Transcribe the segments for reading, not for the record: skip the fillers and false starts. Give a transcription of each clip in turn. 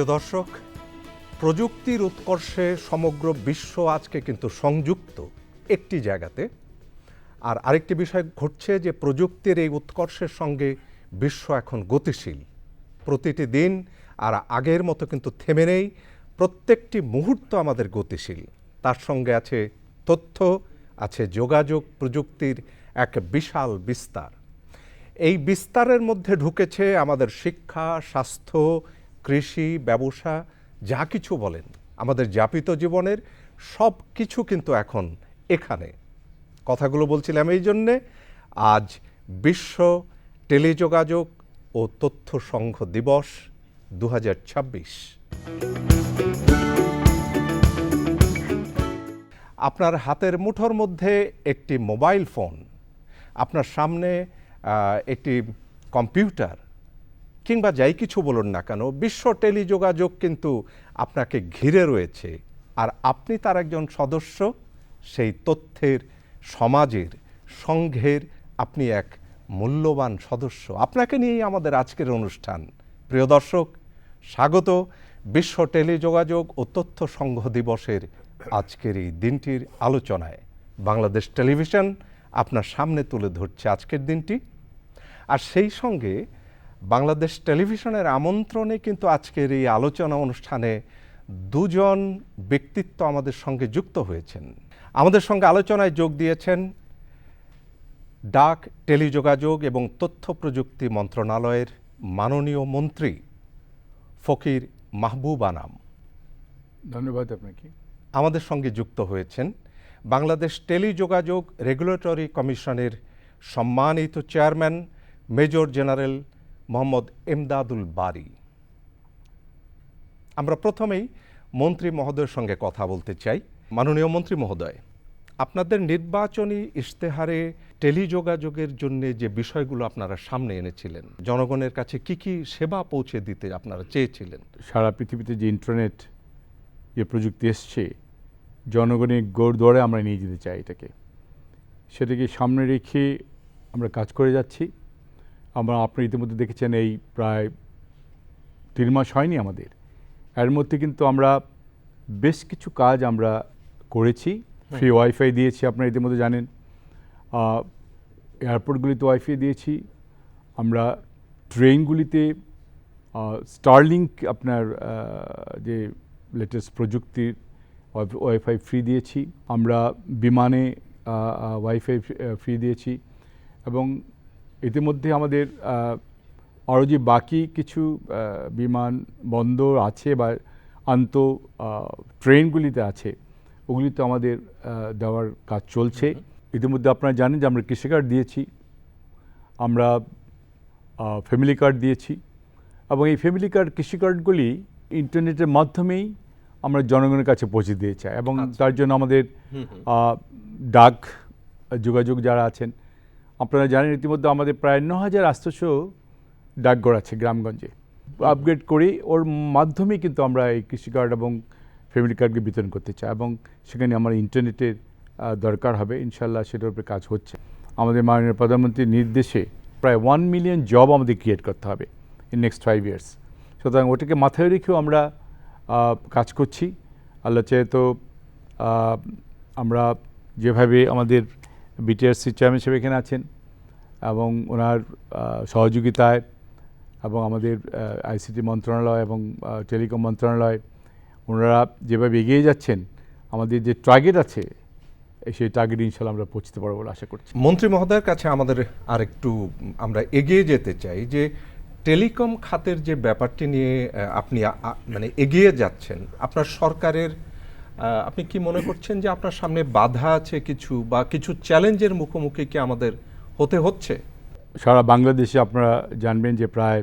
প্রিয় দর্শক, প্রযুক্তির উৎকর্ষে সমগ্র বিশ্ব আজকে কিন্তু সংযুক্ত একটি জায়গাতে। আর আরেকটি বিষয় ঘটছে যে প্রযুক্তির এই উৎকর্ষের সঙ্গে বিশ্ব এখন গতিশীল। প্রতিটি দিন আর আগের মতো কিন্তু থেমে নেই, প্রত্যেকটি মুহূর্ত আমাদের গতিশীল। তার সঙ্গে আছে তথ্য, আছে যোগাযোগ প্রযুক্তির এক বিশাল বিস্তার। এই বিস্তারের মধ্যে ঢুকেছে আমাদের শিক্ষা, স্বাস্থ্য, কৃষি, ব্যবসা, যা কিছু বলেন, আমাদের যাপিত জীবনের সব কিছু কিন্তু এখন এখানে। কথাগুলো বলছিলাম এই জন্যে, আজ বিশ্ব টেলিযোগাযোগ ও তথ্য সংঘ দিবস 2026। আপনার হাতের মুঠোর মধ্যে একটি মোবাইল ফোন, আপনার সামনে একটি কম্পিউটার, কিংবা যাই কিছু বলুন না কেন, বিশ্ব টেলিযোগাযোগ কিন্তু আপনাকে ঘিরে রয়েছে। আর আপনি তার একজন সদস্য, সেই তথ্যের সমাজের, সংঘের আপনি এক মূল্যবান সদস্য। আপনাকে নিয়েই আমাদের আজকের অনুষ্ঠান। প্রিয় দর্শক, স্বাগত বিশ্ব টেলিযোগাযোগ ও তথ্য সংঘ দিবসের আজকের এই দিনটির আলোচনায়। বাংলাদেশ টেলিভিশন আপনার সামনে তুলে ধরছে আজকের দিনটি। আর সেই সঙ্গে বাংলাদেশ টেলিভিশনের আমন্ত্রণে কিন্তু আজকের এই আলোচনা অনুষ্ঠানে দুজন ব্যক্তিত্ব আমাদের সঙ্গে যুক্ত হয়েছেন। আমাদের সঙ্গে আলোচনায় যোগ দিয়েছেন ডাক, টেলিযোগাযোগ এবং তথ্য প্রযুক্তি মন্ত্রণালয়ের মাননীয় মন্ত্রী ফকির মাহবুব আনাম। ধন্যবাদ আপনাকে। আমাদের সঙ্গে যুক্ত হয়েছেন বাংলাদেশ টেলিযোগাযোগ রেগুলেটরি কমিশনের সম্মানিত chairman major general Mohammad Emdadul Bari. আমরা প্রথমেই মন্ত্রী মহোদয়ের সঙ্গে কথা বলতে চাই। মাননীয় মন্ত্রী মহোদয়, আপনাদের নির্বাচনী ইশতেহারে টেলিযোগাযোগের জন্য যে বিষয়গুলো আপনারা সামনে এনেছিলেন, জনগণের কাছে কি কি সেবা পৌঁছে দিতে আপনারা চেয়েছিলেন? সারা পৃথিবীতে যে ইন্টারনেট, যে প্রযুক্তি এসছে, জনগণের গোড়দোড়ে আমরা নিয়ে যেতে চাই এটাকে। সেটাকে সামনে রেখে আমরা কাজ করে যাচ্ছি। আমরা আপনারা ইতিমধ্যে দেখেছেন এই প্রায় 3 মাস হয়নি আমাদের, এর মধ্যে কিন্তু আমরা বেশ কিছু কাজ আমরা করেছি। ফ্রি ওয়াইফাই দিয়েছি, আপনারা ইতিমধ্যে জানেন। এয়ারপোর্টগুলিতে ওয়াইফাই দিয়েছি। আমরা ট্রেনগুলিতে স্টারলিংক, আপনার যে লেটেস্ট প্রযুক্তির ওয়াইফাই ফ্রি দিয়েছি। আমরা বিমানে ওয়াইফাই ফ্রি দিয়েছি। এবং ইতিমধ্যে আমাদের আরও যে বাকি কিছু বিমান বন্দর আছে বা ট্রেনগুলিতে আছে, ওগুলিতে আমাদের দেওয়ার কাজ চলছে। ইতিমধ্যে আপনারা জানেন যে আমরা কৃষি কার্ড দিয়েছি, আমরা ফ্যামিলি কার্ড দিয়েছি। এবং এই ফ্যামিলি কার্ড, কৃষি কার্ডগুলি ইন্টারনেটের মাধ্যমেই আমরা জনগণের কাছে পৌঁছে দিয়ে চাই। এবং তার জন্য আমাদের ডাক যোগাযোগ যারা আছেন, আপনারা জানেন ইতিমধ্যে আমাদের প্রায় 9,800 ডাকঘর আছে গ্রামগঞ্জে। আপগ্রেড করে ওর মাধ্যমেই কিন্তু আমরা এই কৃষি কার্ড এবং ফ্যামিলি কার্ডকে বিতরণ করতে চাই। এবং সেখানে আমার ইন্টারনেটের দরকার হবে, ইনশাল্লাহ সেটার উপরে কাজ হচ্ছে। আমাদের মাননীয় প্রধানমন্ত্রীর নির্দেশে প্রায় 1 মিলিয়ন জব আমাদের ক্রিয়েট করতে হবে ইন নেক্সট 5 ইয়ার্স। সুতরাং ওটাকে মাথায় রেখেও আমরা কাজ করছি। আল্লাহ চাহে তো আমরা যেভাবে আমাদের বিটিআরসি চেয়ারম্যান সাহেব এখানে আছেন এবং ওনার সহযোগিতায়, এবং আমাদের আইসিটি মন্ত্রণালয় এবং টেলিকম মন্ত্রণালয়, ওনারা যেভাবে এগিয়ে যাচ্ছেন, আমাদের যে টার্গেট আছে সেই টার্গেট ইনশাল্লাহ আমরা পৌঁছতে পারবো বলে আশা করছি। মন্ত্রী মহোদয়ের কাছে আমাদের আরেকটু আমরা এগিয়ে যেতে চাই যে টেলিকম খাতের যে ব্যাপারটি নিয়ে আপনি মানে এগিয়ে যাচ্ছেন, আপনার সরকারের আপনি কি মনে করছেন যে আপনার সামনে বাধা আছে কিছু, বা কিছু চ্যালেঞ্জের মুখোমুখি কি আমাদের হতে হচ্ছে? সারা বাংলাদেশে আপনারা জানবেন যে প্রায়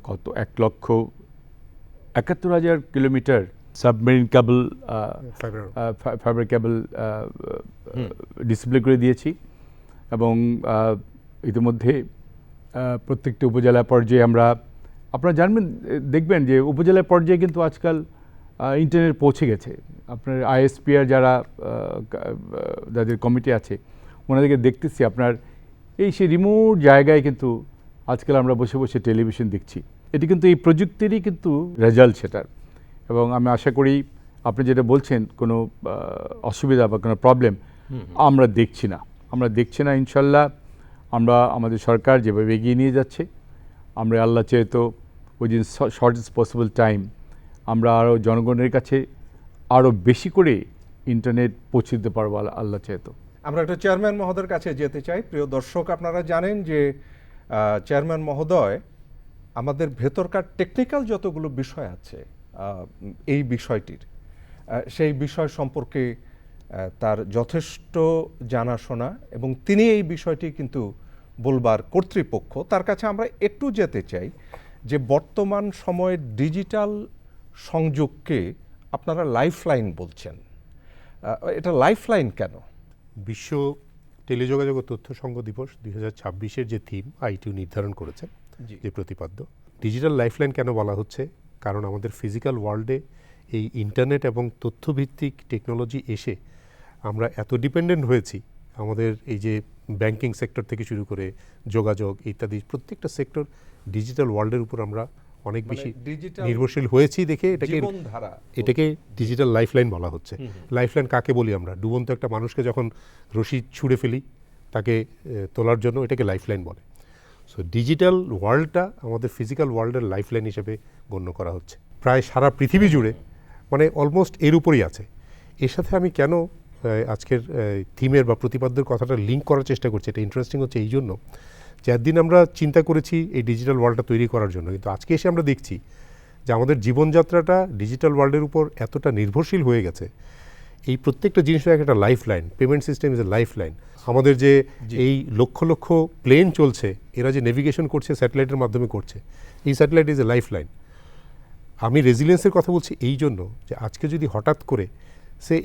কত 1,71,000 kilometre submarine cable, fibre cable display করে দিয়েছি। এবং ইতিমধ্যে প্রত্যেকটি উপজেলা পর্যায়ে আমরা, আপনারা জানবেন, দেখবেন যে উপজেলা পর্যায়ে কিন্তু আজকাল ইন্টারনেট পৌঁছে গেছে। আপনার আইএসপিআর যাদের কমিটি আছে, ওনাদেরকে দেখতেছি আপনার সেই রিমোট জায়গায় কিন্তু আজকাল আমরা বসে বসে টেলিভিশন দেখছি। এটি কিন্তু এই প্রযুক্তিরই কিন্তু রেজাল্ট সেটার। এবং আমি আশা করি আপনি যেটা বলছেন কোনো অসুবিধা বা কোনো প্রবলেম আমরা দেখছি না ইনশাল্লাহ। আমরা আমাদের সরকার যেভাবে এগিয়ে নিয়ে যাচ্ছে, আমরা আল্লাহ চেয়ে তো উইদিন শর্টেস্ট পসিবল টাইম আমরা আরও জনগণের কাছে আরও বেশি করে ইন্টারনেট পৌঁছে দিতে পারবো আল্লাহ চেয়ে তো। আমরা একটা চেয়ারম্যান মহোদয়ের কাছে যেতে চাই। প্রিয় দর্শক, আপনারা জানেন যে চেয়ারম্যান মহোদয় আমাদের ভেতরকার টেকনিক্যাল যতগুলো বিষয় আছে এই বিষয়টির সেই বিষয় সম্পর্কে তার যথেষ্ট জানাশোনা, এবং তিনি এই বিষয়টি কিন্তু বলবার কর্তৃপক্ষ। তার কাছে আমরা একটু যেতে চাই যে বর্তমান সময়ের ডিজিটাল সংযোগকে আপনারা লাইফলাইন বলছেন। এটা লাইফলাইন কেন? বিশ্ব টেলিযোগাযোগ ও তথ্য সংঘ দিবস 2026-এর যে থিম আইটিউ নির্ধারণ করেছে, যে প্রতিপাদ্য, ডিজিটাল লাইফলাইন কেন বলা হচ্ছে? কারণ আমাদের ফিজিক্যাল ওয়ার্ল্ডে এই ইন্টারনেট এবং তথ্যভিত্তিক টেকনোলজি এসে আমরা এত ডিপেন্ডেন্ট হয়েছি। আমাদের এই যে ব্যাংকিং সেক্টর থেকে শুরু করে যোগাযোগ ইত্যাদি প্রত্যেকটা সেক্টর ডিজিটাল ওয়ার্ল্ডের উপর আমরা অনেক বেশি নির্ভরশীল হয়েছি দেখে এটাকে ডিজিটাল লাইফলাইন বলা হচ্ছে। লাইফলাইন কাকে বলি আমরা? ডুবন্ত একটা মানুষকে যখন রশি ছুঁড়ে ফেলি তাকে তোলার জন্য, এটাকে লাইফলাইন বলে। সো ডিজিটাল ওয়ার্ল্ডটা আমাদের ফিজিক্যাল ওয়ার্ল্ডের লাইফলাইন হিসেবে গণ্য করা হচ্ছে প্রায় সারা পৃথিবী জুড়ে, মানে অলমোস্ট এর উপরই আছে। এর সাথে আমি কেন আজকের থিমের বা প্রতিপাদ্যের কথাটা লিঙ্ক করার চেষ্টা করছি, এটা ইন্টারেস্টিং হচ্ছে এই জন্য যে একদিন আমরা চিন্তা করেছি এই ডিজিটাল ওয়ার্ল্ডটা তৈরি করার জন্য, কিন্তু আজকে এসে আমরা দেখছি যে আমাদের জীবনযাত্রাটা ডিজিটাল ওয়ার্ল্ডের উপর এতটা নির্ভরশীল হয়ে গেছে। এই প্রত্যেকটা জিনিসের একটা life line, payment system is a life line. আমাদের যে এই লক্ষ লক্ষ প্লেন চলছে, এরা যে নেভিগেশন করছে স্যাটেলাইটের মাধ্যমে করছে, এই satellite is a life line. আমি রেজিলিয়েন্সের কথা বলছি এই জন্য যে আজকে যদি হঠাৎ করে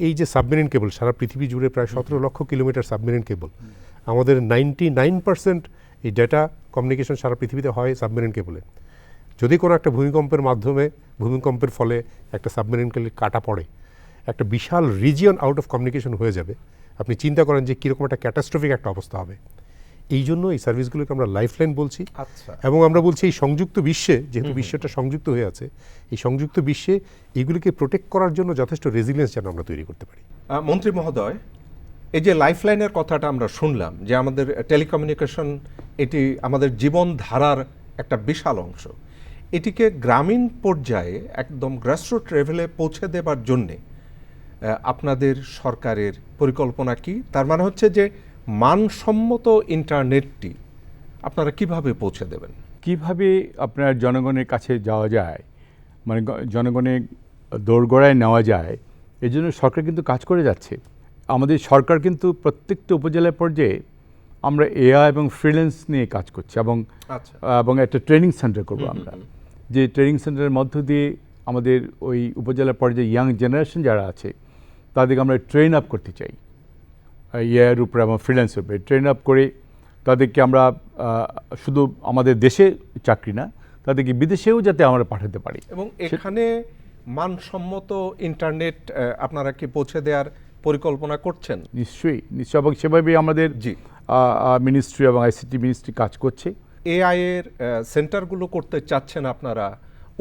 এই যে সাবমেরিন কেবল, সারা পৃথিবী জুড়ে প্রায় 17 লক্ষ কিলোমিটার সাবমেরিন কেবল, আমাদের 99% এই ডেটা কমিউনিকেশন সারা পৃথিবীতে হয় সাবমেরিন কেবলে। যদি কোনো একটা ভূমিকম্পের ফলে একটা সাবমেরিন কেবল কাটা পড়ে, একটা বিশাল রিজিয়ন আউট অফ কমিউনিকেশন হয়ে যাবে। আপনি চিন্তা করেন যে কীরকম একটা ক্যাটাস্ট্রফিক একটা অবস্থা হবে। এই জন্য এই সার্ভিসগুলোকে আমরা লাইফলাইন বলছি। এবং আমরা বলছি এই সংযুক্ত বিশ্বে, যেহেতু বিশ্বটা সংযুক্ত হয়ে আছে, এই সংযুক্ত বিশ্বে এইগুলিকে প্রোটেক্ট করার জন্য যথেষ্ট রেজিলিয়েন্স যেন আমরা তৈরি করতে পারি। মন্ত্রী মহোদয়, এই যে লাইফলাইনের কথাটা আমরা শুনলাম যে আমাদের টেলিকমিউনিকেশন এটি আমাদের জীবনধারার একটা বিশাল অংশ, এটিকে গ্রামীণ পর্যায়ে একদম গ্রাসরুট লেভেলে পৌঁছে দেবার জন্যে আপনাদের সরকারের পরিকল্পনা কি? তার মানে হচ্ছে যে মানসম্মত ইন্টারনেটটি আপনারা কিভাবে পৌঁছে দেবেন? কিভাবে আপনার জনগণের কাছে যাওয়া যায়, মানে জনগণের দোরগোড়ায় নেওয়া যায়, এই জন্য সরকার কিন্তু কাজ করে যাচ্ছে। আমাদের সরকার কিন্তু প্রত্যেকটা উপজেলা পর্যায়ে আমরা এআই এবং ফ্রিল্যান্স নিয়ে কাজ করছি, এবং একটা ট্রেনিং সেন্টার করবো আমরা, যে ট্রেনিং সেন্টারের মধ্য দিয়ে আমাদের ওই উপজেলা পর্যায়ে ইয়াং জেনারেশন যারা আছে তাদেরকে আমরা ট্রেন আপ করতে চাই এআইয়ের উপরে এবং ফ্রিল্যান্সের উপরে। ট্রেন আপ করে তাদেরকে আমরা শুধু আমাদের দেশে চাকরি না, তাদেরকে বিদেশেও যাতে আমরা পাঠাতে পারি। এবং এখানে মানসম্মত ইন্টারনেট আপনারা কি পৌঁছে দেওয়ার পরিকল্পনা করছেন? নিশ্চয়ই, এবং সেভাবেই আমাদের মিনিস্ট্রি এবং আইসিটি মিনিস্ট্রি কাজ করছে। এআই এর সেন্টারগুলো করতে চাচ্ছেন আপনারা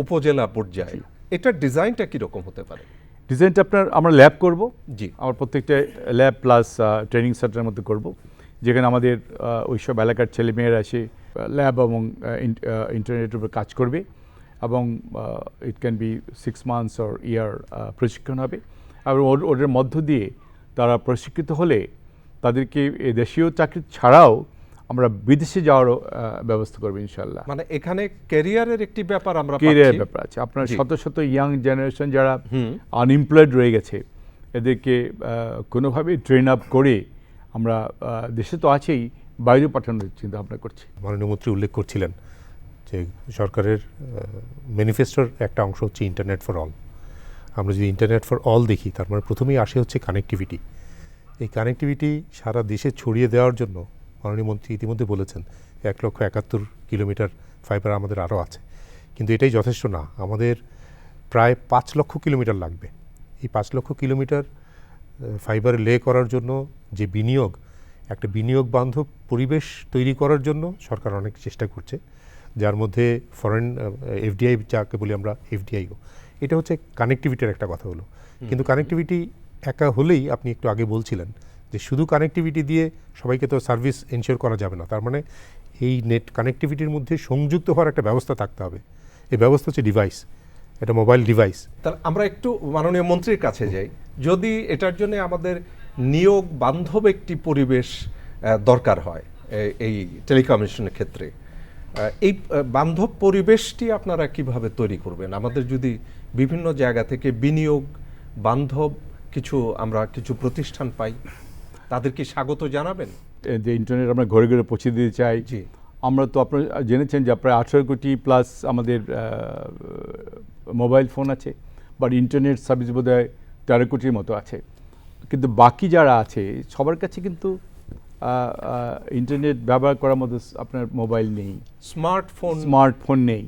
উপজেলা পর্যায়ে, এটার ডিজাইনটা কীরকম হতে পারে? ডিজাইনটা আমরা ল্যাব করব। জি, আমার প্রত্যেকটা ল্যাব প্লাস ট্রেনিং সেন্টারের মধ্যে করব, যেখানে আমাদের ওইসব এলাকার ছেলেমেয়েরা এসে ল্যাব এবং ইন্টারনেটের উপর কাজ করবে, এবং it can be 6 months or year প্রশিক্ষণ হবে। এবং ওদের মধ্য দিয়ে তারা প্রশিক্ষিত হলে তাদেরকে দেশীয় চাকরি ছাড়াও আমরা বিদেশে যাওয়ারও ব্যবস্থা করবো ইনশাল্লাহ। মানে এখানে ক্যারিয়ারের একটি ব্যাপার, আমরা ক্যারিয়ারের ব্যাপার আছে। আপনার শত শত ইয়াং জেনারেশন যারা আনএমপ্লয়েড রয়ে গেছে, এদেরকে কোনোভাবে ট্রেন আপ করে আমরা দেশে তো আছেই, বাইরে পাঠানোর চিন্তা ভাবনা করছি। মাননীয় মন্ত্রী উল্লেখ করছিলেন যে সরকারের ম্যানিফেস্টোর একটা অংশ হচ্ছে ইন্টারনেট ফর অল। আমরা যদি ইন্টারনেট ফর অল দেখি, তার মানে প্রথমেই আসে হচ্ছে কানেক্টিভিটি। এই কানেক্টিভিটি সারা দেশে ছড়িয়ে দেওয়ার জন্য মাননীয় মন্ত্রী ইতিমধ্যে বলেছেন 1,71,000 কিলোমিটার ফাইবার আমাদের আরও আছে, কিন্তু এটাই যথেষ্ট না। আমাদের প্রায় 5 লক্ষ কিলোমিটার লাগবে। এই 5 লক্ষ কিলোমিটার ফাইবারে লে করার জন্য যে বিনিয়োগ, একটা বিনিয়োগ বান্ধব পরিবেশ তৈরি করার জন্য সরকার অনেক চেষ্টা করছে। যার মধ্যে ফরেন এফডিআই যাকে বলি আমরা এফডিআইও, এটা হচ্ছে কানেক্টিভিটির একটা কথা হলো। কিন্তু কানেক্টিভিটি একা হলেই আপনি একটু আগে বলছিলেন যে শুধু কানেক্টিভিটি দিয়ে সবাইকে তো সার্ভিস এনশিওর করা যাবে না, তার মানে এই নেট কানেক্টিভিটির মধ্যে সংযুক্ত হওয়ার একটা ব্যবস্থা থাকতে হবে। এই ব্যবস্থা হচ্ছে ডিভাইস, এটা মোবাইল ডিভাইস। তাহলে আমরা একটু মাননীয় মন্ত্রীর কাছে যাই। যদি এটার জন্য আমাদের নিয়োগ বান্ধব একটি পরিবেশ দরকার হয় এই টেলিকমিউনিকেশনের ক্ষেত্রে, এই বান্ধব পরিবেশটি আপনারা কিভাবে তৈরি করবেন? আমাদের যদি বিভিন্ন জায়গা থেকে বিনিয়োগ বান্ধব আমরা কিছু প্রতিষ্ঠান পাই, তাদের কি স্বাগত জানাবেন? যে ইন্টারনেট আমরা ঘরে ঘরে পৌঁছে দিতে চাই। জি, আমরা তো আপনারা জেনেছেন যে প্রায় 18 কোটি প্লাস আমাদের মোবাইল ফোন আছে, বাট ইন্টারনেট সার্ভিস বোধহয় 13 কোটির মতো আছে। কিন্তু বাকি যারা আছে সবার কাছে কিন্তু ইন্টারনেট ব্যবহার করার মতো আপনার মোবাইল নেই, স্মার্টফোন নেই।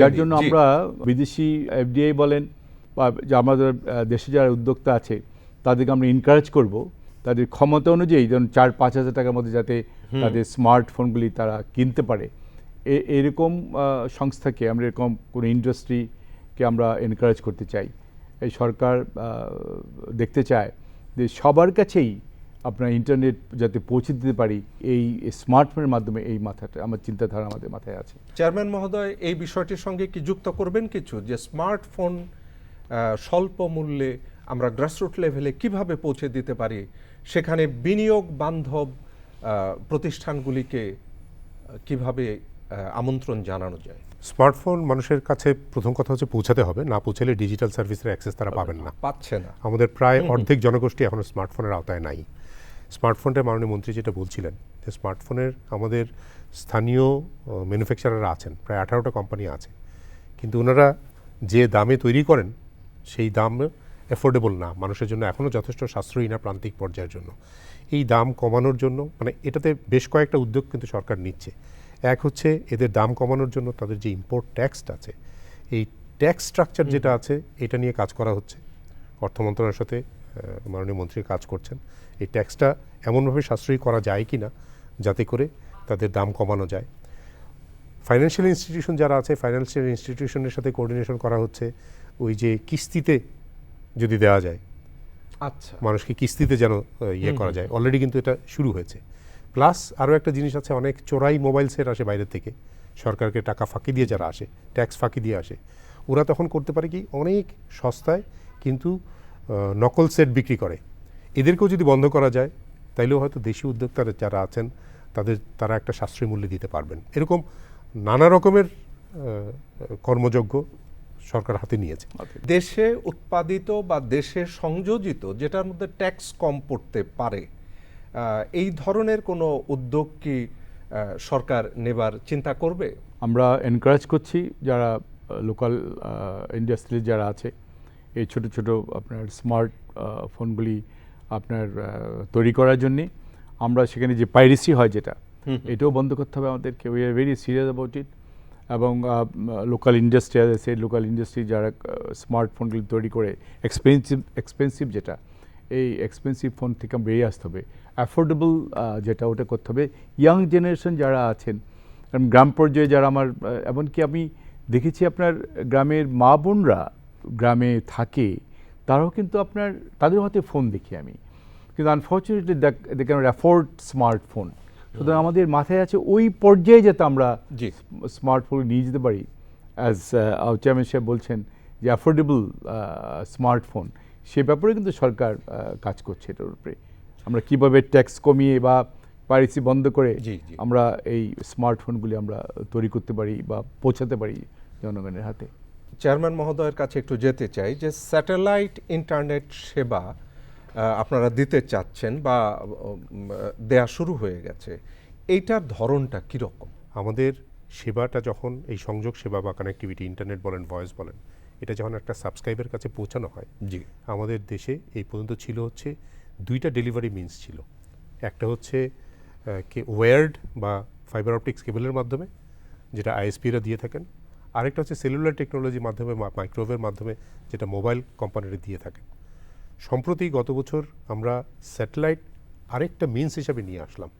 যার জন্য আমরা বিদেশি এফডিআই বলেন বা আমাদের দেশে যারা উদ্যোক্তা আছে তাদেরকে আমরা এনকারেজ করব, তাদের ক্ষমতা অনুযায়ী যেমন 4-5 হাজার টাকার মধ্যে যাতে তাদের স্মার্টফোনগুলি তারা কিনতে পারে, এরকম সংস্থাকে আমরা, এরকম কোনো ইন্ডাস্ট্রিকে আমরা এনকারেজ করতে চাই। এই সরকার দেখতে চায় যে সবার কাছেই আপনার ইন্টারনেট যাতে পৌঁছে দিতে পারি, এই স্মার্টফোনের মাধ্যমে। এই মাথাটা আমার চিন্তাধারা আমাদের মাথায় আছে। চেয়ারম্যান মহোদয়, এই বিষয়টির সঙ্গে কি যুক্ত করবেন কিছু, যে স্মার্টফোন স্বল্প মূল্যে আমরা গ্রাসরুট লেভেলে কিভাবে পৌঁছে দিতে পারি, সেখানে বিনিয়োগ বান্ধব প্রতিষ্ঠানগুলিকে কিভাবে আমন্ত্রণ জানানো যায়? স্মার্টফোন মানুষের কাছে প্রথম কথা হচ্ছে পৌঁছাতে হবে, না পৌঁছালে ডিজিটাল সার্ভিসের অ্যাক্সেস তারা পাবেন না, পাচ্ছে না। আমাদের প্রায় অর্ধেক জনগোষ্ঠী এখনো স্মার্টফোনের আওতায় নাই। স্মার্টফোনটা মাননীয় মন্ত্রী যেটা বলছিলেন যে স্মার্টফোনের আমাদের স্থানীয় ম্যানুফ্যাকচারাররা আছেন, প্রায় 18টা কোম্পানি আছে, কিন্তু ওনারা যে দামে তৈরি করেন সেই দাম অ্যাফোর্ডেবল না, মানুষের জন্য এখনও যথেষ্ট সাশ্রয়ী না প্রান্তিক পর্যায়ের জন্য। এই দাম কমানোর জন্য মানে এটাতে বেশ কয়েকটা উদ্যোগ কিন্তু সরকার নিচ্ছে। এক হচ্ছে এদের দাম কমানোর জন্য তাদের যে ইম্পোর্ট ট্যাক্সটা আছে, এই ট্যাক্স স্ট্রাকচার যেটা আছে এটা নিয়ে কাজ করা হচ্ছে। অর্থ মন্ত্রণালয়ের সাথে মাননীয় মন্ত্রী কাজ করছেন এই ট্যাক্সটা এমনভাবে সাশ্রয়ী করা যায় কি না যাতে করে তাদের দাম কমানো যায়। ফাইন্যান্সিয়াল ইনস্টিটিউশন যারা আছে, ফাইন্যান্সিয়াল ইনস্টিটিউশনের সাথে কোঅর্ডিনেশন করা হচ্ছে, ওই যে কিস্তিতে যদি দেওয়া যায়, আচ্ছা, মানুষকে কিস্তিতে যেন ইয়ে করা যায়, অলরেডি কিন্তু এটা শুরু হয়েছে। প্লাস আরও একটা জিনিস আছে, অনেক চোরাই মোবাইল সেট আসে বাইরের থেকে, সরকারকে টাকা ফাঁকি দিয়ে যারা আসে, ট্যাক্স ফাঁকি দিয়ে আসে, ওরা তখন করতে পারে কি অনেক সস্তায় কিন্তু নকল সেট বিক্রি করে। এদেরকেও যদি বন্ধ করা যায় তাইলেও হয়তো দেশি উদ্যোক্তারা যারা আছেন তারা একটা সাশ্রয়ী মূল্যে দিতে পারবেন। এরকম নানা রকমের কর্মযজ্ঞ সরকার হাতে নিয়েছে। দেশে উৎপাদিত বা দেশে সংযোজিত যেটার মধ্যে ট্যাক্স কম পড়তে পারে, এই ধরনের কোনো উদ্যোগ কি সরকার নেবার চিন্তা করবে? আমরা এনকারেজ করছি যারা লোকাল ইন্ডাস্ট্রি যারা আছে, এই ছোট ছোট আপনার স্মার্ট ফোনগুলি আপনার তৈরি করার জন্যে। আমরা সেখানে যে পাইরেসি হয় যেটা, এটাও বন্ধ করতে হবে আমাদেরকে। We are very serious about it. এবং লোকাল ইন্ডাস্ট্রি আছে, লোকাল ইন্ডাস্ট্রি যারা স্মার্টফোনগুলি তৈরি করে এক্সপেন্সিভ যেটা, এই এক্সপেন্সিভ ফোন থেকে বেরিয়ে আসতে হবে। অ্যাফোর্ডেবল যেটা, ওটা করতে হবে। ইয়াং জেনারেশন যারা আছেন, গ্রাম পর্যায়ে যারা আমার, এমনকি আমি দেখেছি আপনার গ্রামের মা বোনরা গ্রামে থাকে, তারাও কিন্তু আপনার তাদের হাতে ফোন দেখি আমি, কিন্তু unfortunately they can not afford smartphone. সুতরাং আমাদের মাথায় আছে ওই পর্যায়ে যাতে আমরা স্মার্টফোন নিয়ে যেতে পারি, অ্যাজ চেয়ারম্যান সাহেব বলছেন যে অ্যাফোর্ডেবল স্মার্টফোন, সে ব্যাপারে কিন্তু সরকার কাজ করছে। এটার উপরে আমরা কীভাবে ট্যাক্স কমিয়ে বা পাইরেসি বন্ধ করে আমরা এই স্মার্টফোনগুলি আমরা তৈরি করতে পারি বা পৌঁছাতে পারি জনগণের হাতে। চেয়ারম্যান মহোদয়ের কাছে একটু যেতে চাই যে স্যাটেলাইট ইন্টারনেট সেবা আপনারা দিতে চাচ্ছেন বা দেয়া শুরু হয়ে গেছে, এইটার ধরনটা কীরকম? আমাদের সেবাটা যখন এই সংযোগ সেবা বা কানেক্টিভিটি, ইন্টারনেট বলেন, ভয়েস বলেন, এটা যখন একটা সাবস্ক্রাইবের কাছে পৌঁছানো হয়, জি, আমাদের দেশে এই পর্যন্ত ছিল হচ্ছে 2টা ডেলিভারি মিনস ছিল। একটা হচ্ছে ওয়্যার্ড বা ফাইবার অপটিক্স কেবলের মাধ্যমে, যেটা আইএসপিরা দিয়ে থাকেন। আরেকটা হচ্ছে সেলুলার টেকনোলজির মাধ্যমে, মাইক্রোওয়েভের মাধ্যমে, যেটা মোবাইল কোম্পানিরা দিয়ে থাকেন। সম্প্রতি গত বছর আমরা স্যাটেলাইট আরেকটা মিনস হিসাবে নিয়ে আসলাম।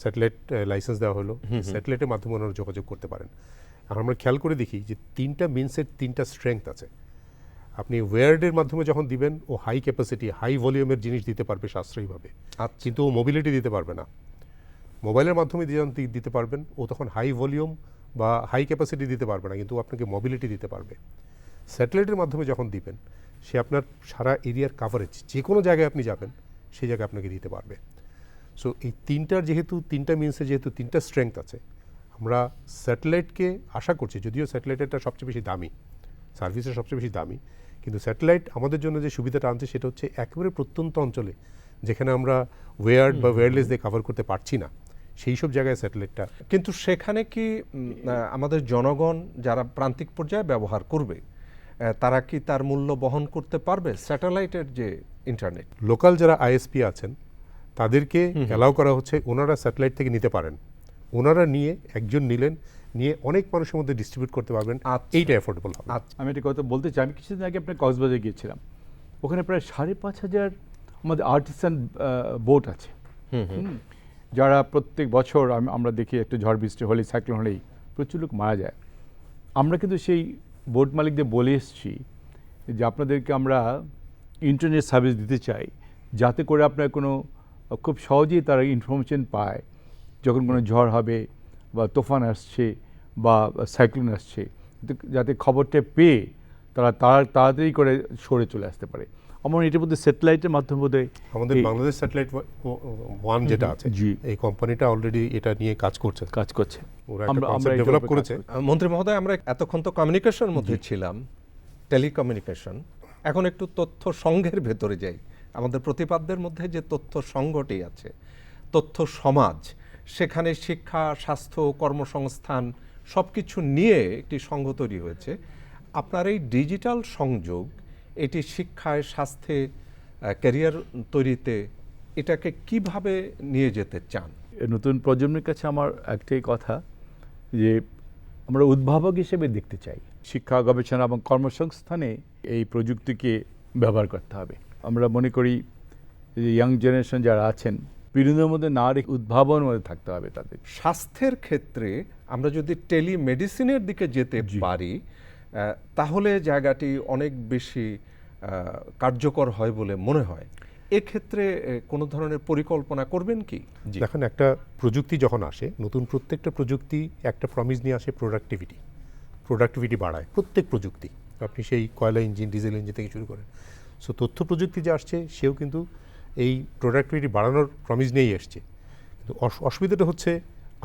স্যাটেলাইট লাইসেন্স দেওয়া হলো, স্যাটেলাইটের মাধ্যমে ওনারা যোগাযোগ করতে পারেন। আর আমরা খেয়াল করে দেখি যে 3টা মিনসের 3টা স্ট্রেংথ আছে। আপনি ওয়্যার্ডের মাধ্যমে যখন দিবেন, ও হাই ক্যাপাসিটি হাই ভলিউমের জিনিস দিতে পারবে সাশ্রয়ীভাবে, আচ্ছা। কিন্তু ও মোবিলিটি দিতে পারবে না। মোবাইলের মাধ্যমে যখন দিতে পারবেন, ও তখন হাই ভলিউম বা হাই ক্যাপাসিটি দিতে পারবে না, কিন্তু ও আপনাকে মোবিলিটি দিতে পারবে। স্যাটেলাইটের মাধ্যমে যখন দিবেন, সে আপনার সারা এরিয়ার কাভারেজ, যে কোনো জায়গায় আপনি যাবেন সেই জায়গায় আপনাকে দিতে পারবে। সো এই 3টা মিনসের যেহেতু 3টা স্ট্রেংথ আছে, আমরা স্যাটেলাইটকে আশা করছি, যদিও স্যাটেলাইটেরটা সবচেয়ে বেশি দামি, সার্ভিসের সবচেয়ে বেশি দামি, কিন্তু স্যাটেলাইট আমাদের জন্য যে সুবিধাটা আনছে সেটা হচ্ছে একেবারে প্রত্যন্ত অঞ্চলে যেখানে আমরা ওয়্যার্ড বা ওয়্যারলেস দিয়ে কভার করতে পারছি না, সেই সব জায়গায় স্যাটেলাইটটা। কিন্তু সেখানে কি আমাদের জনগণ যারা প্রান্তিক পর্যায়ে ব্যবহার করবে, তারা কি তার মূল্য বহন করতে পারবে স্যাটেলাইটের যে ইন্টারনেট? লোকাল যারা আইএসপি আছেন তাদেরকে অ্যালাউ করা হচ্ছে, ওনারা স্যাটেলাইট থেকে নিতে পারেন, ওনারা নিয়ে একজন নিয়ে অনেক মানুষের মধ্যে ডিস্ট্রিবিউট করতে পারবেন। আচ্ছা। এইটা অ্যাফোর্ডেবল হবে। আচ্ছা। আমি একটা কথা বলতে চাই, আমি কিছুদিন আগে আপনার কক্সবাজারে গিয়েছিলাম, ওখানে প্রায় 5,500 আমাদের আর্টিসান বোট আছে, যারা প্রত্যেক বছর আমরা দেখি একটু ঝড় বৃষ্টি হলে, সাইক্লোন হলেই প্রচুর লোক মারা যায়। আমরা কিন্তু সেই বোট মালিকদের বলে এসেছি যে আপনাদেরকে আমরা ইন্টারনেট সার্ভিস দিতে চাই, যাতে করে আপনার কোনো খুব সহজেই তারা ইনফরমেশন পায় যখন কোনো ঝড় হবে বা তুফান আসছে বা সাইক্লোন আসছে, যাতে খবরটা পেয়ে তারা তাড়াতাড়ি করে সরে চলে আসতে পারে। আমার এটার মধ্যে স্যাটেলাইটের মাধ্যমে বোধহয় আমাদের বাংলাদেশ স্যাটেলাইট ওয়ান যেটা আছে, জি, এই কোম্পানিটা অলরেডি এটা নিয়ে কাজ করছে। ওরা একটা আমরা কনসেপ্ট এইভাবে ডেভেলপ কাজ করেছে। মন্ত্রী মহোদয়, আমরা এতক্ষণ তো কমিউনিকেশন মধ্যে ছিলাম, টেলিকমিউনিকেশন, এখন একটু তথ্য সংঘের ভেতরে যাই। আমাদের প্রতিপাদ্যের মধ্যে যে তথ্য সংঘটি আছে, তথ্য সমাজ, সেখানে শিক্ষা, স্বাস্থ্য, কর্মসংস্থান সব কিছু নিয়ে একটি সংঘ তৈরি হয়েছে। আপনার এই ডিজিটাল সংযোগ, এটি শিক্ষায়, স্বাস্থ্যে, ক্যারিয়ার তৈরিতে এটাকে কিভাবে নিয়ে যেতে চান? নতুন প্রজন্মের কাছে আমার একটাই কথা, যে আমরা উদ্ভাবক হিসেবে দেখতে চাই। শিক্ষা, গবেষণা এবং কর্মসংস্থানে এই প্রযুক্তিকে ব্যবহার করতে হবে। আমরা মনে করি যে ইয়াং জেনারেশন যারা আছেন, বিনোদনের মধ্যে না রেখে উদ্ভাবনের মধ্যে থাকতে হবে তাদের। স্বাস্থ্যের ক্ষেত্রে আমরা যদি টেলিমেডিসিনের দিকে যেতে পারি, তাহলে জায়গাটি অনেক বেশি কার্যকর হয় বলে মনে হয়। এক্ষেত্রে কোনো ধরনের পরিকল্পনা করবেন কি? দেখেন, একটা প্রযুক্তি যখন আসে, নতুন প্রত্যেকটা প্রযুক্তি একটা প্রমিস নিয়ে আসে, প্রোডাক্টিভিটি বাড়ায় প্রত্যেক প্রযুক্তি। আপনি সেই কয়লা ইঞ্জিন, ডিজেল ইঞ্জিন থেকে শুরু করেন। সো তথ্য প্রযুক্তি যে আসছে, সেও কিন্তু এই প্রোডাক্টিভিটি বাড়ানোর প্রমিস নিয়েই আসছে। কিন্তু অসুবিধাটা হচ্ছে,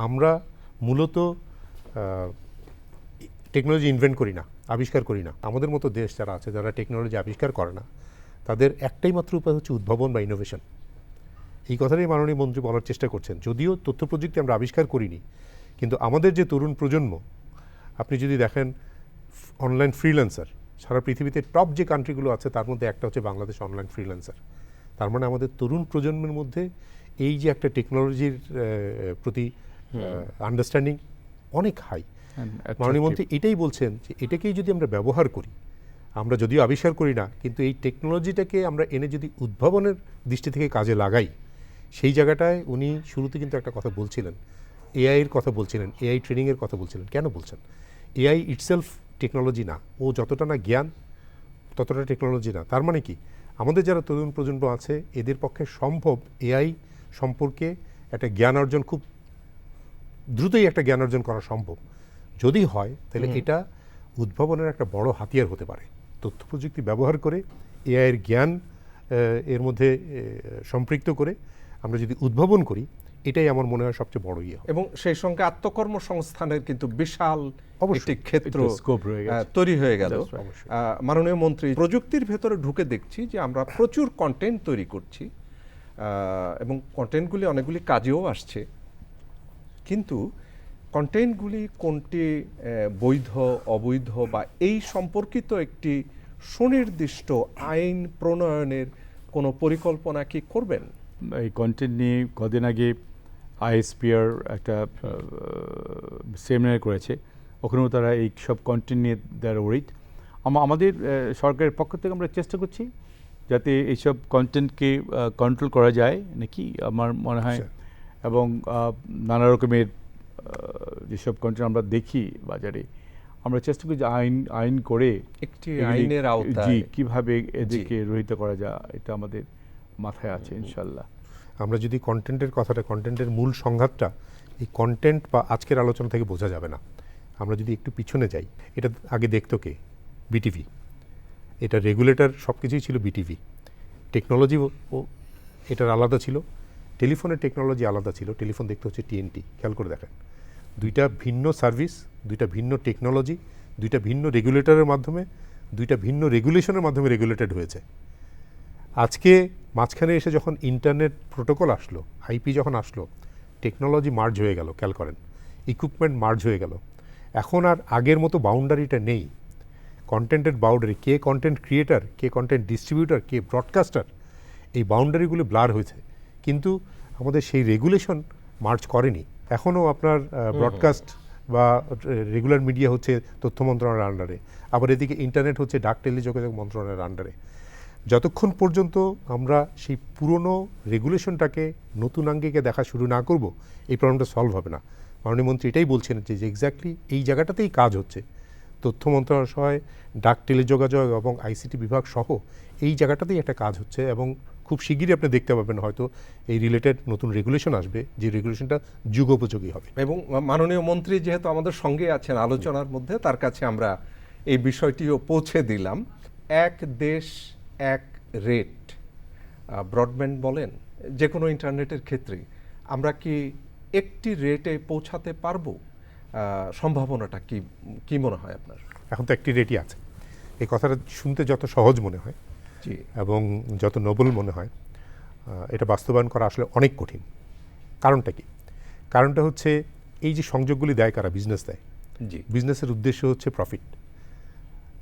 আমরা মূলত টেকনোলজি ইনভেন্ট করি না, আবিষ্কার করি না। আমাদের মতো দেশ যারা আছে, যারা টেকনোলজি আবিষ্কার করে না, তাদের একটাই মাত্র উপায় হচ্ছে উদ্ভাবন বা ইনোভেশন। এই কথাটাই মাননীয় মন্ত্রী বলার চেষ্টা করছেন। যদিও তথ্য প্রযুক্তি আমরা আবিষ্কার করিনি, কিন্তু আমাদের যে তরুণ প্রজন্ম, আপনি যদি দেখেন অনলাইন ফ্রিল্যান্সার, সারা পৃথিবীতে টপ যে কান্ট্রিগুলো আছে তার মধ্যে একটা হচ্ছে বাংলাদেশ অনলাইন ফ্রিল্যান্সার। তার মানে আমাদের তরুণ প্রজন্মের মধ্যে এই যে একটা টেকনোলজির প্রতি আন্ডারস্ট্যান্ডিং অনেক হাই। মাননীয় মন্ত্রী এটাই বলছেন যে এটাকেই যদি আমরা ব্যবহার করি, আমরা যদিও আবিষ্কার করি না, কিন্তু এই টেকনোলজিটাকে আমরা এনে যদি উদ্ভাবনের দৃষ্টি থেকে কাজে লাগাই, সেই জায়গাটায় উনি শুরুতে কিন্তু একটা কথা বলছিলেন, এআইয়ের কথা বলছিলেন, এআই ট্রেনিংয়ের কথা বলছিলেন। কেন বলছেন? এআই ইটসেলফ টেকনোলজি না, ও যতটা না জ্ঞান ততটা টেকনোলজি না। তার মানে কি, আমাদের যারা তরুণ প্রজন্ম আছে, এদের পক্ষে সম্ভব এআই সম্পর্কে একটা জ্ঞান অর্জন, খুব দ্রুতই একটা জ্ঞান অর্জন করা সম্ভব। যদি হয়, তাহলে এটা উদ্ভাবনের একটা বড় হাতিয়ার হতে পারে। তথ্য প্রযুক্তি ব্যবহার করে এআইয়ের জ্ঞান এর মধ্যে সম্পৃক্ত করে আমরা যদি উদ্ভাবন করি, এটাই আমার মনে হয় সবচেয়ে বড় ইয়ে। এবং সেই সঙ্গে আত্মকর্মসংস্থানের কিন্তু বিশাল একটি ক্ষেত্র স্কোপ তৈরি হয়ে গেল। মাননীয় মন্ত্রী, প্রযুক্তির ভেতরে ঢুকে দেখছি যে আমরা প্রচুর কন্টেন্ট তৈরি করছি, এবং কন্টেন্টগুলি অনেকগুলি কাজেও আসছে, কিন্তু কন্টেন্টগুলি কোনটি বৈধ, অবৈধ বা এই সম্পর্কিত একটি সুনির্দিষ্ট আইন প্রণয়নের কোনো পরিকল্পনা কি করবেন? এই কন্টেন্ট নিয়ে কদিন আগে আইএসপিআর একটা সেমিনার করেছে, ওখানেও তারা এই সব কন্টেন্ট নিয়ে দেয়ার ওরিড। আমাদের সরকারের পক্ষ থেকে আমরা চেষ্টা করছি যাতে এইসব কন্টেন্টকে কন্ট্রোল করা যায় নাকি। আমার মনে হয় এবং নানা রকমের যেসব কন্টেন্ট আমরা দেখি বাজারে, আমরা চেষ্টা করি যে আইন করে একটি এগুলি- আইনের জি আওতায় কিভাবে এদেরকে রহিত করা যায়, এটা আমাদের মাথায় আছে ইনশাল্লাহ। আমরা যদি কন্টেন্টের মূল সংঘাতটা এই কন্টেন্ট বা আজকের আলোচনা থেকে বোঝা যাবে না। আমরা যদি একটু পিছনে যাই, এটা আগে দেখতো কে? বিটিভি। এটা রেগুলেটর সব কিছুই ছিল বিটিভি। টেকনোলজি ও এটার আলাদা ছিল, টেলিফোনের টেকনোলজি আলাদা ছিল। টেলিফোন দেখতে হচ্ছে টিএনটি, খেয়াল করে দেখেন। দুইটা ভিন্ন সার্ভিস, দুইটা ভিন্ন টেকনোলজি, দুইটা ভিন্ন রেগুলেটরের মাধ্যমে, দুইটা ভিন্ন রেগুলেশনের মাধ্যমে রেগুলেটেড হয়েছে। আজকে মাঝখানে এসে যখন ইন্টারনেট প্রোটোকল আসলো, আইপি যখন আসলো, টেকনোলজি মার্জ হয়ে গেল, খেয়াল করেন, ইকুইপমেন্ট মার্জ হয়ে গেল। এখন আর আগের মতো বাউন্ডারিটা নেই। কন্টেন্টের বাউন্ডারি, কে কন্টেন্ট ক্রিয়েটার, কে কন্টেন্ট ডিস্ট্রিবিউটার, কে ব্রডকাস্টার, এই বাউন্ডারিগুলো ব্লার হয়েছে। কিন্তু আমাদের সেই রেগুলেশন মার্জ করেনি। এখনও আপনার ব্রডকাস্ট বা রেগুলার মিডিয়া হচ্ছে তথ্য মন্ত্রণালয়ের আন্ডারে, আবার এদিকে ইন্টারনেট হচ্ছে ডাক টেলিযোগাযোগ মন্ত্রণালয়ের আন্ডারে। যতক্ষণ পর্যন্ত আমরা সেই পুরনো রেগুলেশনটাকে নতুন আঙ্গিকে দেখা শুরু না করব, এই প্রবলেমটা সলভ হবে না। মাননীয় মন্ত্রী এটাই বলছেন যে এক্স্যাক্টলি এই জায়গাটাতেই কাজ হচ্ছে। তথ্য মন্ত্রণালয়, ডাক টেলিযোগাযোগ এবং আইসিটি বিভাগ সহ এই জায়গাটাতেই একটা কাজ হচ্ছে, এবং খুব শিগগিরই আপনি দেখতে পাবেন হয়তো এই রিলেটেড নতুন রেগুলেশন আসবে, যে রেগুলেশনটা যুগোপযোগী হবে। এবং মাননীয় মন্ত্রী যেহেতু আমাদের সঙ্গে আছেন আলোচনার মধ্যে, তার কাছে আমরা এই বিষয়টিও পৌঁছে দিলাম। এক দেশ এক রেট, ব্রডব্যান্ড বলেন, যে কোনো ইন্টারনেটের ক্ষেত্রে আমরা কি একটি রেটে পৌঁছাতে পারবো? সম্ভাবনাটা কি মনে হয় আপনার? এখন তো একটি রেটই আছে। এই কথাটা শুনতে যত সহজ মনে হয় জি, এবং যত নোবেল মনে হয়, এটা বাস্তবায়ন করা আসলে অনেক কঠিন। কারণটা কি? কারণটা হচ্ছে এই যে সংযোগগুলি দেয় কারা? বিজনেস দেয়। জি, বিজনেসের উদ্দেশ্য হচ্ছে প্রফিট।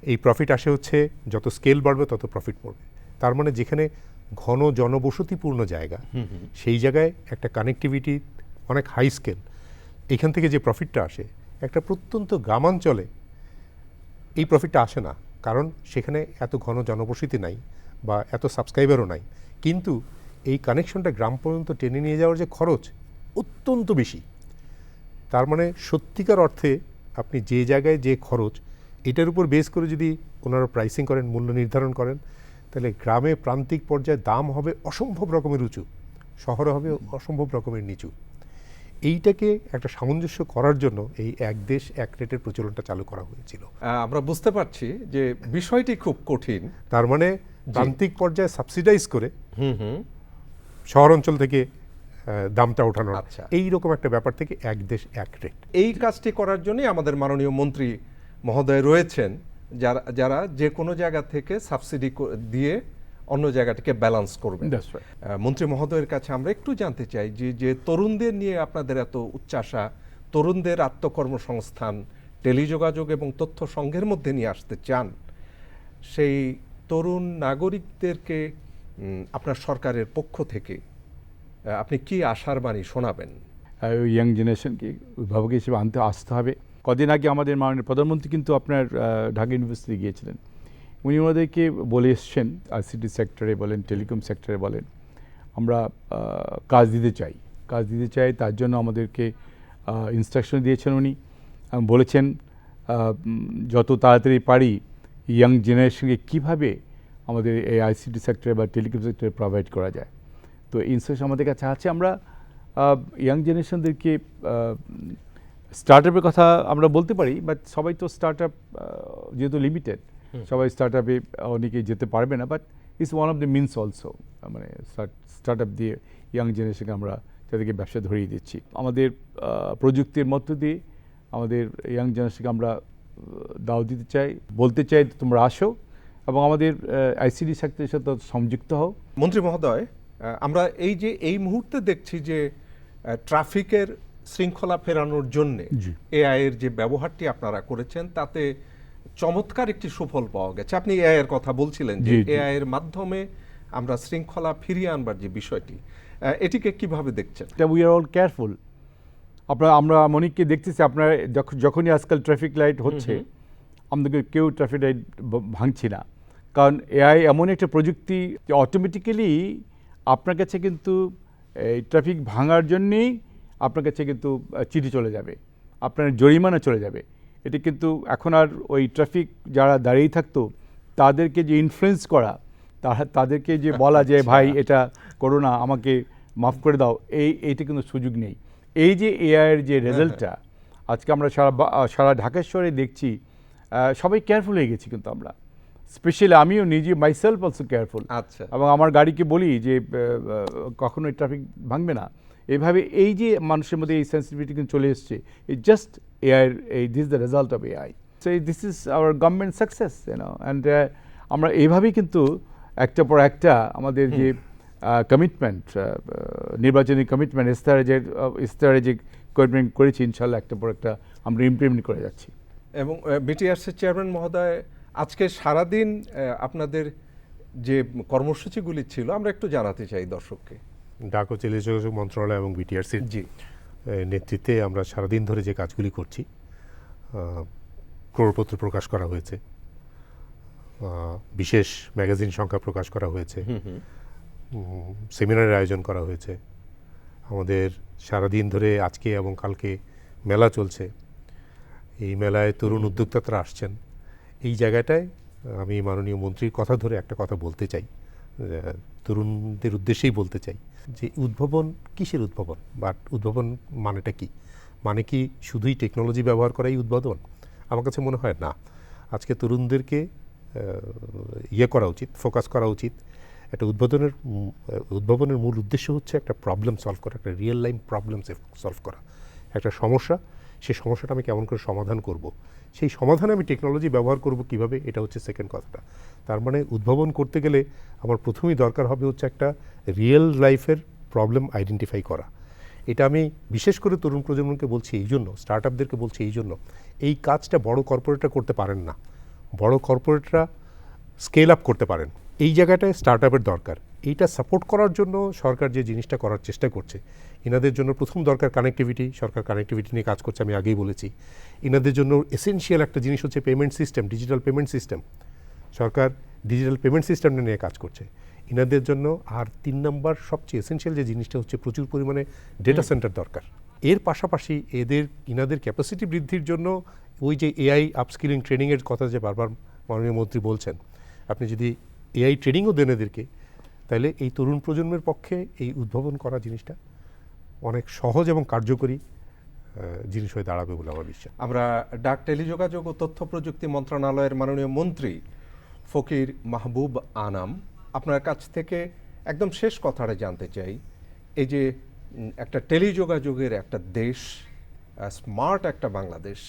এই প্রফিট আসে হচ্ছে যত স্কেল বাড়বে তত প্রফিট পড়বে। তার মানে যেখানে ঘন জনবসতিপূর্ণ জায়গা, সেই জায়গায় একটা কানেক্টিভিটি অনেক হাই স্কেল, এখান থেকে যে প্রফিটটা আসে, একটা প্রত্যন্ত গ্রামাঞ্চলে এই প্রফিটটা আসে না, কারণ সেখানে এত ঘন জনবসতি নাই বা এত সাবস্ক্রাইবারও নাই। কিন্তু এই কানেকশনটা গ্রাম পর্যন্ত টেনে নিয়ে যাওয়ার যে খরচ অত্যন্ত বেশি। তার মানে সত্যিকার অর্থে আপনি যে জায়গায় যে খরচ, এটার উপর বেস করে যদি ওনারা প্রাইসিং করেন, মূল্য নির্ধারণ করেন, তাহলে গ্রামে প্রান্তিক পর্যায়ে দাম হবে অসম্ভব রকমের উঁচু, শহরে হবে অসম্ভব রকমের নিচু। এইটাকে একটা সামঞ্জস্য করার জন্য এই এক দেশ এক রেটের প্রচলনটা চালু করা হয়েছিল। আমরা বুঝতে পারছি যে বিষয়টি খুব কঠিন। তার মানে প্রান্তিক পর্যায়ে সাবসিডাইজ করে হুম, শহর অঞ্চল থেকে দামটা ওঠানো, আচ্ছা। এইরকম একটা ব্যাপার থেকে এক দেশ এক রেট। এই কাজটি করার জন্যই আমাদের মাননীয় মন্ত্রী মহোদয় রয়েছেন, যারা যে কোনো জায়গা থেকে সাবসিডি দিয়ে অন্য জায়গাটিকে ব্যালেন্স করবেন। That's right. মন্ত্রী মহোদয়ের কাছে আমরা একটু জানতে চাই যে তরুণদের নিয়ে আপনাদের এত উচ্চাসা, তরুণদের আত্মকর্মসংস্থান টেলিযোগাযোগ এবং তথ্য সংঘের মধ্যে নিয়ে আসতে চান, সেই তরুণ নাগরিকদেরকে আপনার সরকারের পক্ষ থেকে আপনি কি আশার বাণী শোনাবেন? ইয়াং জেনারেশনকে অভিভাবক হিসেবে আসতে হবে। কদিন আগে আমাদের মাননীয় প্রধানমন্ত্রী কিন্তু আপনার ঢাকা ইউনিভার্সিটি গিয়েছিলেন। উনি ওনাদেরকে বলে এসছেন, আইসিটি সেক্টরে বলেন, টেলিকম সেক্টরে বলেন, আমরা কাজ দিতে চাই। তার জন্য আমাদেরকে ইনস্ট্রাকশন দিয়েছেন উনি, বলেছেন যত তাড়াতাড়ি পারি ইয়াং জেনারেশনকে কীভাবে আমাদের এই আইসিটি সেক্টরে বা টেলিকম সেক্টরে প্রোভাইড করা যায়। তো ইনস্ট্রাকশন আমাদের কাছে আছে। আমরা ইয়াং জেনারেশনদেরকে স্টার্ট আপের কথা আমরা বলতে পারি, বাট সবাই তো স্টার্ট আপ যেহেতু লিমিটেড, সবাই স্টার্ট আপে অনেকেই যেতে পারবে না, but it's one of the means also. মানে স্টার্ট আপ দিয়ে ইয়াং জেনারেশনকে আমরা তাদেরকে ব্যবসা ধরিয়ে দিচ্ছি। আমাদের প্রযুক্তির মধ্য দিয়ে আমাদের ইয়াং জেনারেশনকে আমরা দাও দিতে চাই, বলতে চাই তোমরা আসো এবং আমাদের আইসিটি সেক্টরের সাথে সংযুক্ত হও। মন্ত্রী মহোদয়, আমরা এই মুহূর্তে দেখছি যে ট্রাফিকের শৃঙ্খলা ফেরানোর জন্যে জি। এআই এর যে ব্যবহারটি আপনারা করেছেন, তাতে চমৎকার একটি সুফল পাওয়া গেছে। আপনি এআই এর কথা বলছিলেন যে জি, জি। এআই এর মাধ্যমে আমরা শৃঙ্খলা ফিরিয়ে আনবার যে বিষয়টি, এটিকে কিভাবে দেখছেন? We are all careful. আমরা অনেককে দেখতেছি, আপনার যখনই আজকাল ট্রাফিক লাইট হচ্ছে, আমাদেরকে কেউ ট্রাফিক লাইট ভাঙছি না, কারণ এআই এমন একটা প্রযুক্তি যে অটোমেটিক্যালি আপনার কাছে কিন্তু এই ট্রাফিক ভাঙার জন্যেই আপনার কাছে কিন্তু চিঠি চলে যাবে, আপনার জরিমানা চলে যাবে। এটি কিন্তু এখন আর ওই ট্রাফিক যারা দাঁড়িয়ে থাকতো তাদেরকে যে ইনফ্লুয়েন্স করা, তাদেরকে যে বলা যে ভাই এটা করো না, আমাকে মাফ করে দাও, এইটা কিন্তু সুযোগ নেই। এই যে এআইয়ের যে রেজাল্টটা আজকে আমরা সারা ঢাকা শহরে দেখছি, সবাই কেয়ারফুল হয়ে গেছি কিন্তু আমরা, স্পেশালি আমিও নিজে মাইসেলফ অলসো কেয়ারফুল। আচ্ছা। এবং আমার গাড়িকে বলি যে কখনোই ট্রাফিক ভাঙবে না। এইভাবে এই যে মানুষের মধ্যে এই সেন্সিটিভিটি কিন্তু চলে এসছে, ইট জাস্ট এআইয়ের this the result of AI. So this is our government success, and আমরা এইভাবেই কিন্তু একটা পর একটা আমাদের যে কমিটমেন্ট, নির্বাচনী কমিটমেন্ট, স্ট্র্যাটেজিক কমিটমেন্ট করেছি, ইনশাল্লাহ একটা পর একটা আমরা ইমপ্লিমেন্ট করে যাচ্ছি। এবং বিটিআরসির চেয়ারম্যান মহোদয়, আজকে সারাদিন আপনাদের যে কর্মসূচিগুলি ছিল আমরা একটু জানাতে চাই দর্শককে। ডাক ও টেলিযোগাযোগ মন্ত্রণালয় এবং বিটিআরসির জি, নেতৃত্বে আমরা সারাদিন ধরে যে কাজগুলি করছি, ক্রোড়পত্র প্রকাশ করা হয়েছে, বিশেষ ম্যাগাজিন সংখ্যা প্রকাশ করা হয়েছে, সেমিনারের আয়োজন করা হয়েছে, আমাদের সারাদিন ধরে আজকে এবং কালকে মেলা চলছে, এই মেলায় তরুণ উদ্যোক্তারা আসছেন। এই জায়গাটায় আমি মাননীয় মন্ত্রীর কথা ধরে একটা কথা বলতে চাই, তরুণদের উদ্দেশ্যেই বলতে চাই যে উদ্ভাবন কিসের উদ্ভাবন, বা উদ্ভাবন মানেটা কি? মানে কি শুধুই টেকনোলজি ব্যবহার করাই উদ্ভাবন? আমার কাছে মনে হয় না। আজকে তরুণদেরকে করা উচিত, ফোকাস করা উচিত। একটা উদ্ভাবনের মূল উদ্দেশ্য হচ্ছে একটা প্রবলেম সলভ করা, একটা রিয়েল লাইফ প্রবলেম সলভ করা। একটা সমস্যা, সেই সমস্যাটা আমি কেমন করে সমাধান করব, সেই সমাধানে আমি টেকনোলজি ব্যবহার করব কিভাবে, এটা হচ্ছে সেকেন্ড কথাটা। তার মানে উদ্ভাবন করতে গেলে আমার প্রথমেই দরকার হবে হচ্ছে একটা রিয়েল লাইফের প্রবলেম আইডেন্টিফাই করা। এটা আমি বিশেষ করে তরুণ প্রজন্মকে বলছি এই জন্য, স্টার্ট আপদেরকে বলছি এই জন্য, এই কাজটা বড় কর্পোরেটরা করতে পারেন না। বড় কর্পোরেটরা স্কেল আপ করতে পারেন, এই জায়গাটায় স্টার্ট আপের দরকার। এইটা সাপোর্ট করার জন্য সরকার যে জিনিসটা করার চেষ্টা করছে, এনাদের জন্য প্রথম দরকার কানেক্টিভিটি। সরকার কানেক্টিভিটি নিয়ে কাজ করছে, আমি আগেই বলেছি। এনাদের জন্য এসেনশিয়াল একটা জিনিস হচ্ছে payment system, digital payment system. সরকার ডিজিটাল পেমেন্ট সিস্টেম নিয়ে কাজ করছে এনাদের জন্য। আর 3 নম্বর সবচেয়ে এসেনশিয়াল যে জিনিসটা হচ্ছে প্রচুর পরিমাণে ডেটা সেন্টার দরকার। এর পাশাপাশি ইনাদের ক্যাপাসিটি বৃদ্ধির জন্য ওই যে এআই আপস্কিলিং ট্রেনিংয়ের কথা যে বারবার মাননীয় মন্ত্রী বলছেন, আপনি যদি এআই ট্রেনিংও দেন এদেরকে, তাহলে এই তরুণ প্রজন্মের পক্ষে এই উদ্ভাবন করা জিনিসটা অনেক সহজ এবং কার্যকরী জিনিস হয়ে দাঁড়াবে বলে আমার বিশ্বাস। আমরা ডাক, টেলিযোগাযোগ ও তথ্য প্রযুক্তি মন্ত্রণালয়ের মাননীয় মন্ত্রী ফকির মাহবুব আনাম, আপনার কাছ থেকে একদম শেষ কথাটা জানতে চাই। এই যে একটা টেলিযোগাযোগের একটা দেশ, স্মার্ট একটা বাংলাদেশ,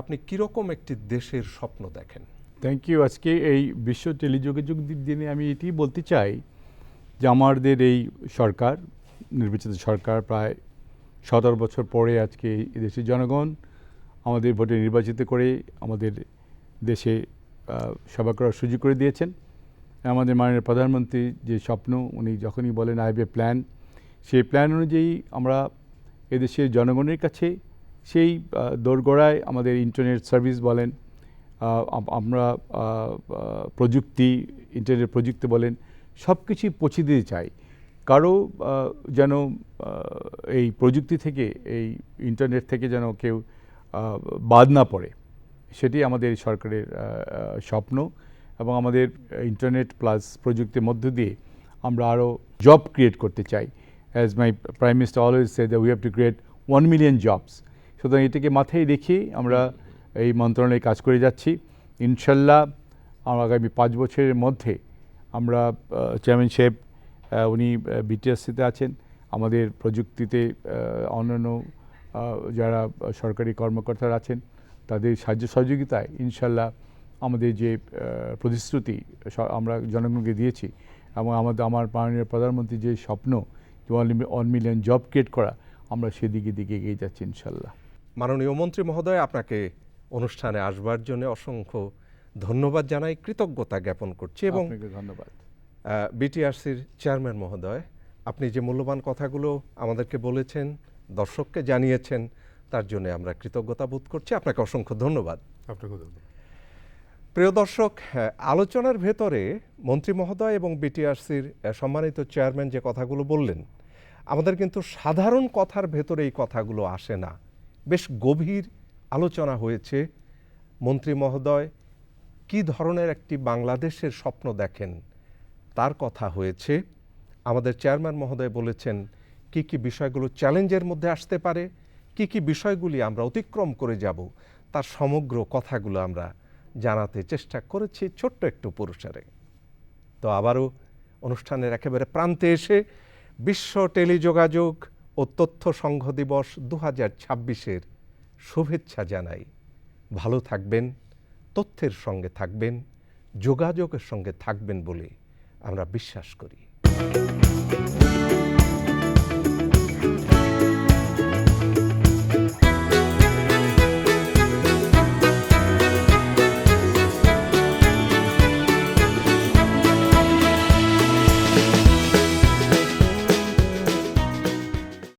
আপনি কীরকম একটি দেশের স্বপ্ন দেখেন? Thank you. আজকে এই বিশ্ব টেলিযোগাযোগ দিনে আমি এটি বলতে চাই যে আমাদের এই সরকার, নির্বাচিত সরকার, প্রায় 17 বছর পরে আজকে এই দেশের জনগণ আমাদের ভোটে নির্বাচিত করে আমাদের দেশে সেবা করার সুযোগ করে দিয়েছেন। আমাদের মাননীয় প্রধানমন্ত্রী যে স্বপ্ন, উনি যখনই বলেন আই হ্যাভ এ প্ল্যান, সেই প্ল্যান অনুযায়ী আমরা এদেশের জনগণের কাছে সেই দোরগোড়ায় আমাদের ইন্টারনেট সার্ভিস বলেন, আমরা প্রযুক্তি, ইন্টারনেট প্রযুক্তি বলেন, সব কিছুই পৌঁছে দিতে চাই। কারো যেন এই প্রযুক্তি থেকে, এই ইন্টারনেট থেকে যেন কেউ বাদ না পড়ে, সেটি আমাদের সরকারের স্বপ্ন। এবং আমাদের ইন্টারনেট প্লাস প্রযুক্তির মধ্য দিয়ে আমরা আরও জব ক্রিয়েট করতে চাই। As my prime minister always say that we have to create 1 million jobs. সুতরাং এটাকে মাথায় রেখে আমরা এই মন্ত্রণালয়ে কাজ করে যাচ্ছি। ইনশাল্লাহ আগামী 5 বছরের মধ্যে আমরা, চেয়ারম্যান সাহেব উনি বিটিআরসিতে আছেন, আমাদের প্রযুক্তিতে অন্যান্য যারা সরকারি কর্মকর্তারা আছেন, তাদের সাহায্য সহযোগিতায় ইনশাল্লাহ আমাদের যে প্রতিশ্রুতি আমরা জনগণকে দিয়েছি এবং আমার মাননীয় প্রধানমন্ত্রীর যে স্বপ্ন 1 মিলিয়ন জব ক্রিয়েট করা, আমরা সেদিকে এগিয়ে যাচ্ছি ইনশাল্লাহ। মাননীয় মন্ত্রী মহোদয়, আপনাকে অনুষ্ঠানে আসবার জন্য অসংখ্য ধন্যবাদ জানাই, কৃতজ্ঞতা জ্ঞাপন করছি। এবং আপনাকে ধন্যবাদ। বিটিআরসির চেয়ারম্যান মহোদয়, আপনি যে মূল্যবান কথাগুলো আমাদেরকে বলেছেন, দর্শককে জানিয়েছেন, তার জন্য আমরা কৃতজ্ঞতা বোধ করছি। আপনাকে অসংখ্য ধন্যবাদ। আপনাকে ধন্যবাদ। প্রিয় দর্শক, আলোচনার ভেতরে মন্ত্রী মহোদয় এবং বিটিআরসির সম্মানিত চেয়ারম্যান যে কথাগুলো বললেন, আমাদের কিন্তু সাধারণ কথার ভেতরে এই কথাগুলো আসে না, বেশ গভীর আলোচনা হয়েছে। মন্ত্রী মহোদয় কী ধরনের একটি বাংলাদেশের স্বপ্ন দেখেন তার কথা হয়েছে। আমাদের চেয়ারম্যান মহোদয় বলেছেন কি কি বিষয়গুলো চ্যালেঞ্জের মধ্যে আসতে পারে, কি কি বিষয়গুলি আমরা অতিক্রম করে যাব, তার সমগ্র কথাগুলো আমরা জানাতে চেষ্টা করেছি ছোট্ট একটু পুরস্কারে। তো আবারও অনুষ্ঠানের একেবারে প্রান্তে এসে বিশ্ব টেলিযোগাযোগ ও তথ্য সংঘ দিবস 2026-এর শুভেচ্ছা জানাই। ভালো থাকবেন, তথ্যের সঙ্গে থাকবেন, যোগাযোগের সঙ্গে থাকবেন বলে আমরা বিশ্বাস করি।